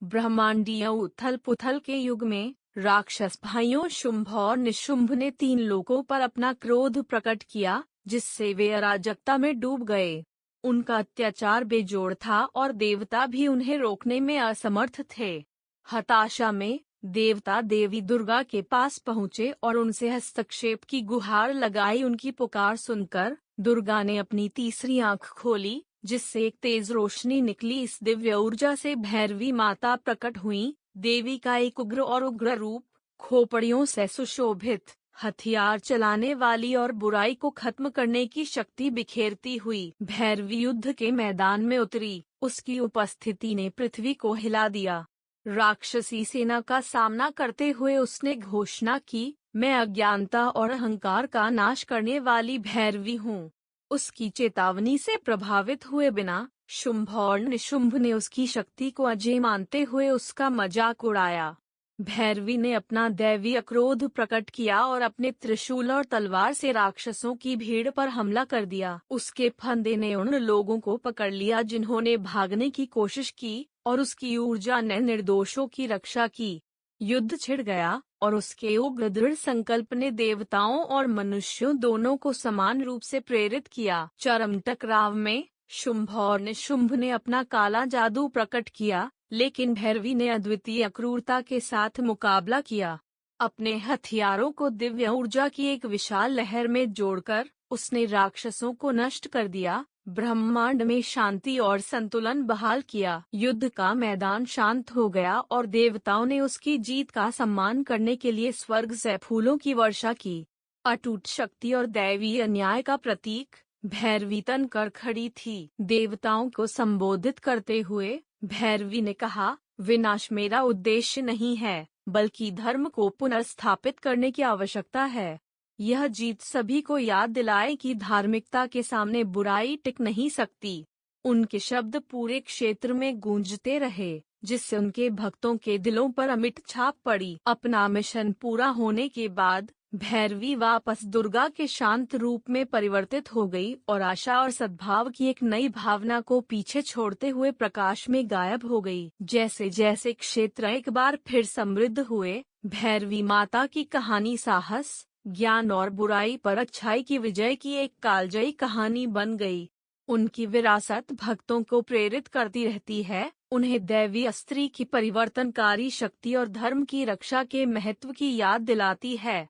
ब्रह्मांडीय उथल पुथल के युग में राक्षस भाइयों शुंभ और निशुंभ ने 3 लोगों पर अपना क्रोध प्रकट किया, जिससे वे अराजकता में डूब गए। उनका अत्याचार बेजोड़ था और देवता भी उन्हें रोकने में असमर्थ थे। हताशा में देवता देवी दुर्गा के पास पहुँचे और उनसे हस्तक्षेप की गुहार लगाई। उनकी पुकार सुनकर दुर्गा ने अपनी तीसरी आंख खोली, जिससे एक तेज रोशनी निकली। इस दिव्य ऊर्जा से भैरवी माता प्रकट हुई। देवी का एक उग्र और उग्र रूप, खोपड़ियों से सुशोभित, हथियार चलाने वाली और बुराई को खत्म करने की शक्ति बिखेरती हुई भैरवी युद्ध के मैदान में उतरी। उसकी उपस्थिति ने पृथ्वी को हिला दिया। राक्षसी सेना का सामना करते हुए उसने घोषणा की, मैं अज्ञानता और अहंकार का नाश करने वाली भैरवी हूँ। उसकी चेतावनी से प्रभावित हुए बिना शुंभ और निशुंभ ने उसकी शक्ति को अजेय मानते हुए उसका मजाक उड़ाया। भैरवी ने अपना दैवीय क्रोध प्रकट किया और अपने त्रिशूल और तलवार से राक्षसों की भीड़ पर हमला कर दिया। उसके फंदे ने उन लोगों को पकड़ लिया जिन्होंने भागने की कोशिश की, और उसकी ऊर्जा ने निर्दोषों की रक्षा की। युद्ध छिड़ गया और उसके उग्र दृढ़ संकल्प ने देवताओं और मनुष्यों दोनों को समान रूप से प्रेरित किया। चरम टकराव में शुंभ और निशुंभ ने अपना काला जादू प्रकट किया, लेकिन भैरवी ने अद्वितीय क्रूरता के साथ मुकाबला किया। अपने हथियारों को दिव्य ऊर्जा की एक विशाल लहर में जोड़कर उसने राक्षसों को नष्ट कर दिया, ब्रह्मांड में शांति और संतुलन बहाल किया। युद्ध का मैदान शांत हो गया और देवताओं ने उसकी जीत का सम्मान करने के लिए स्वर्ग से फूलों की वर्षा की। अटूट शक्ति और दैवीय न्याय का प्रतीक भैरवी तन कर खड़ी थी। देवताओं को संबोधित करते हुए भैरवी ने कहा, विनाश मेरा उद्देश्य नहीं है, बल्कि धर्म को पुनर्स्थापित करने की आवश्यकता है। यह जीत सभी को याद दिलाए कि धार्मिकता के सामने बुराई टिक नहीं सकती। उनके शब्द पूरे क्षेत्र में गूंजते रहे, जिससे उनके भक्तों के दिलों पर अमिट छाप पड़ी। अपना मिशन पूरा होने के बाद भैरवी वापस दुर्गा के शांत रूप में परिवर्तित हो गई और आशा और सद्भाव की एक नई भावना को पीछे छोड़ते हुए प्रकाश में गायब हो गई। जैसे जैसे क्षेत्र एक बार फिर समृद्ध हुए, भैरवी माता की कहानी साहस, ज्ञान और बुराई पर अच्छाई की विजय की एक कालजयी कहानी बन गई। उनकी विरासत भक्तों को प्रेरित करती रहती है, उन्हें दैवीय स्त्री की परिवर्तनकारी शक्ति और धर्म की रक्षा के महत्व की याद दिलाती है।